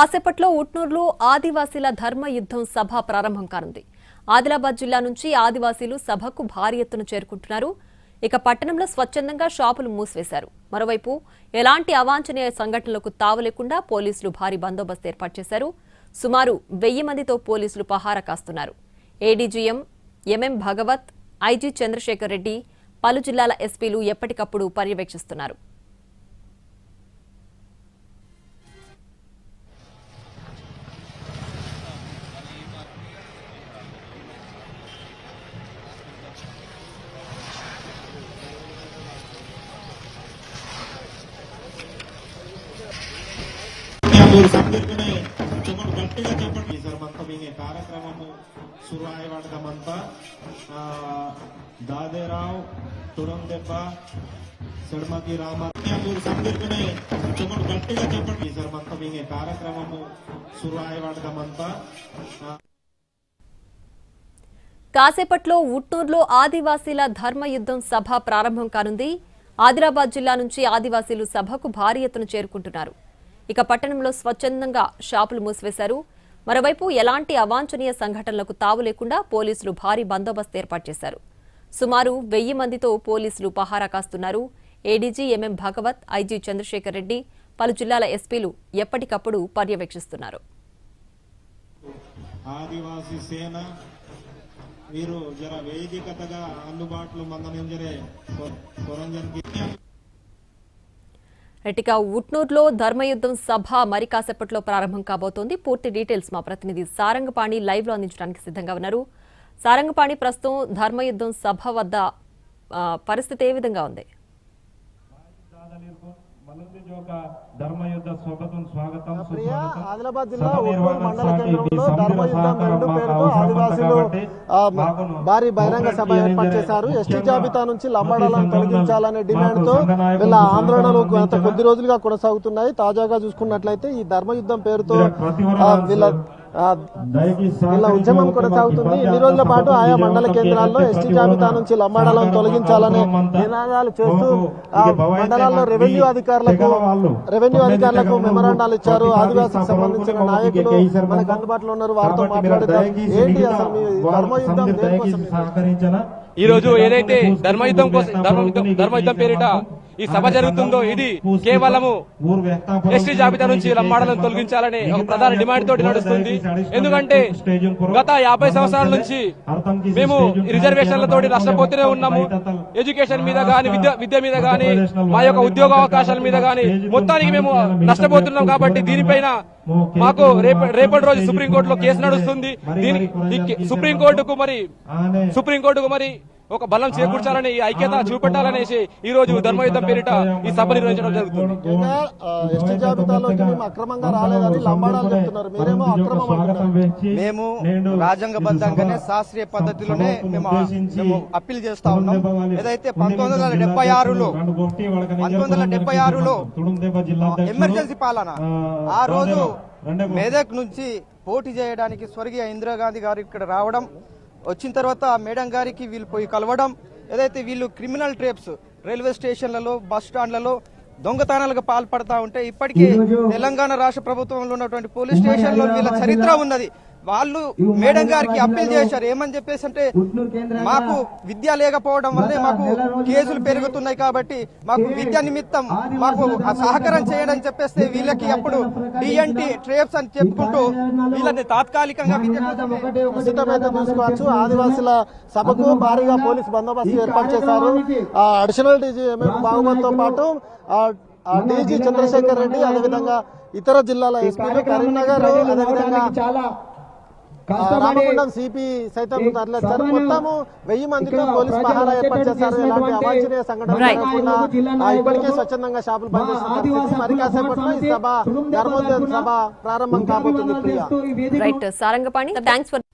కాసేపట్లో ఉట్నూరులో ఆదివాసీల ధర్మ యుద్ధం సభ ప్రారంభం కానుంది. ఆదిలాబాద్ జిల్లా నుంచి ఆదివాసీలు సభకు భారీ ఎత్తున చేరుకుంటున్నారు. ఇక పట్టణంలో స్వచ్ఛందంగా షాపులు మూసివేశారు. మరోవైపు ఎలాంటి అవాంఛనీయ సంఘటనలకు తావు లేకుండా పోలీసులు భారీ బందోబస్తు ఏర్పాటు చేశారు. సుమారు 1000 మందితో పోలీసులు పహారా కాస్తున్నారు. ఏడీజీఎం ఎంఎం భగవత్, ఐజీ చంద్రశేఖర్ రెడ్డి, పలు జిల్లాల ఎస్పీలు ఎప్పటికప్పుడు పర్యవేక్షిస్తున్నారు. కార్యక్రమము సురాయవాడమంతా దాదేరావు తురందెబ్బ సడమకి రామూరు సందర్భనే గట్టిగా చెప్పండి సర్మంతా మీ కార్యక్రమము సురాయవాడమంతా. కాసేపట్లో ఉట్నూరులో ఆదివాసీల ధర్మ యుద్ధం సభ ప్రారంభం కానుంది. ఆదిలాబాద్ జిల్లా నుంచి ఆదివాసీలు సభకు భారీ ఎత్తున చేరుకుంటున్నారు. ఇక పట్టణంలో స్వచ్ఛందంగా షాపులు మూసివేశారు. మరోవైపు ఎలాంటి అవాంఛనీయ సంఘటనలకు తావు లేకుండా పోలీసులు భారీ బందోబస్తు ఏర్పాటు చేశారు. సుమారు 1000 మందితో పోలీసులు పహారా కాస్తున్నారు. ఏడీజీ ఎంఎం భగవత్, ఐజీ చంద్రశేఖర్ రెడ్డి, పలు జిల్లాల ఎస్పీలు ఎప్పటికప్పుడు పర్యవేక్షిస్తున్నారు. ఆదివాసీ సేన మీరు జర వేదికతగా అందుబాటులో ఇక ఉట్నూరులో ధర్మయుద్ధం సభ మరి కాసేపట్లో ప్రారంభం కాబోతోంది. పూర్తి డీటెయిల్స్ మా ప్రతినిధి సారంగపాణి లైవ్ లో అందించడానికి సిద్ధంగా ఉన్నారు. సారంగపాణి, ప్రస్తుతం ధర్మయుద్ధం సభ వద్ద పరిస్థితి ఏ విధంగా ఉంది? ఆదిలాబాద్ జిల్లా ఉట్నూరు మండల కేంద్రంలో ధర్మయుద్ధం 2 పేరుతో ఆదివాసీలు భారీ బహిరంగ సభ ఏర్పాటు చేశారు. ఎస్టీ జాబితా నుంచి లంబాడాలను తొలగించాలనే డిమాండ్ తో వీళ్ళ ఆందోళనలు గత కొద్ది రోజులుగా కొనసాగుతున్నాయి. తాజాగా చూసుకున్నట్లయితే ఈ ధర్మయుద్ధం పేరుతో వీళ్ళ ఉద్యమం కొనసాగుతుంది. ఇన్ని రోజుల పాటు ఆయా మండల కేంద్రాల్లో ఎస్టీ జాబితా నుంచి లంబాడాలను తొలగించాలనే నినాదాలు చేస్తూ మండలాల్లో రెవెన్యూ అధికారులకు మెమరాండాలు ఇచ్చారు. ఆదివాసీకి సంబంధించిన నాయకులు మనకు అందుబాటులో ఉన్నారు, వారితో మాట్లాడతారు. ఏంటి అసలు మీ ధర్మయుద్ధం దేనికోసం? ఈ రోజు ఏదైతే ధర్మయుద్ధం పేరిట ఈ సభ జరుగుతుందో ఇది కేవలము ఎస్టీ జాబితా నుంచి లంబాడాలను తొలగించాలని ఒక ప్రధాన డిమాండ్ తోటి నడుస్తుంది. ఎందుకంటే గత 50 సంవత్సరాల నుంచి మేము రిజర్వేషన్లతో నష్టపోతూనే ఉన్నాము. ఎడ్యుకేషన్ మీద గానీ, విద్య మీద గానీ, మా యొక్క ఉద్యోగ అవకాశాల మీద గానీ మొత్తానికి మేము నష్టపోతున్నాం. కాబట్టి దీనిపైన మాకు రేపటి రోజు సుప్రీంకోర్టులో కేసు నడుస్తుంది. సుప్రీంకోర్టుకు మరి ఒక బలం చేకూర్చాలని, ఈ ఐక్యత చూపెట్టాలనేసి ఈ రోజు ధర్మయుద్ధం పేరిట ఈ సభ నిర్వహించడం జరుగుతుంది. మేము రాజ్యాంగబద్ధంగానే శాస్త్రీయ పద్ధతిలోనే మేము అప్పీల్ చేస్తా ఉన్నాం. ఏదైతే 1976లో ఎమర్జెన్సీ పాలన ఆ రోజు మెదక్ నుంచి పోటీ చేయడానికి స్వర్గీయ ఇందిరాగాంధీ గారు ఇక్కడ రావడం, వచ్చిన తర్వాత మేడం గారికి వీళ్ళు పోయి కలవడం, ఏదైతే వీళ్ళు క్రిమినల్ ట్రేప్స్ రైల్వే స్టేషన్లలో, బస్ స్టాండ్లలో దొంగతనాలకు పాల్పడతా ఉంటే ఇప్పటికీ తెలంగాణ రాష్ట్ర ప్రభుత్వంలో ఉన్నటువంటి పోలీస్ స్టేషన్ లో వీళ్ళ చరిత్ర ఉన్నది. వాళ్ళు మేడం గారికి అప్పీల్ చేశారు. ఏమని చెప్పేసి అంటే, మాకు విద్య లేకపోవడం వల్లే మాకు కేసులు పెరుగుతున్నాయి, కాబట్టి మాకు విద్య నిమిత్తం మాకు సహకారం చేయడం చెప్పేస్తే వీళ్ళకి అప్పుడు డిఎన్టీ ట్రేప్స్ అని చెప్పుకుంటూ వీళ్ళని తాత్కాలికంగా చూసుకోవచ్చు. ఆదివాసుల సభకు భారీగా పోలీసు బందోబస్తు ఏర్పాటు చేశారు. అడిషనల్ డీజీ ఎంఎం బాగుమతితో పాటు డీజీ చంద్రశేఖర్ రెడ్డి, అదేవిధంగా ఇతర జిల్లాల ఎస్పీలు, కరీంనగర్, అదేవిధంగా రామగుండం సిపి సైతం తరలిస్తారు. మొత్తము 1000 మందితో పోలీసు పహారా ఏర్పాటు చేశారు. ఎలాంటి అవాంఛనీయ సంఘటన ఇప్పటికే స్వచ్ఛందంగా షాపులు పనిచేస్తున్నారు. మరి కాసేపట్లో ఈ సభ ధర్మోద్యమ సభ ప్రారంభం కాబోతుంది. Right Sarangapani, thanks for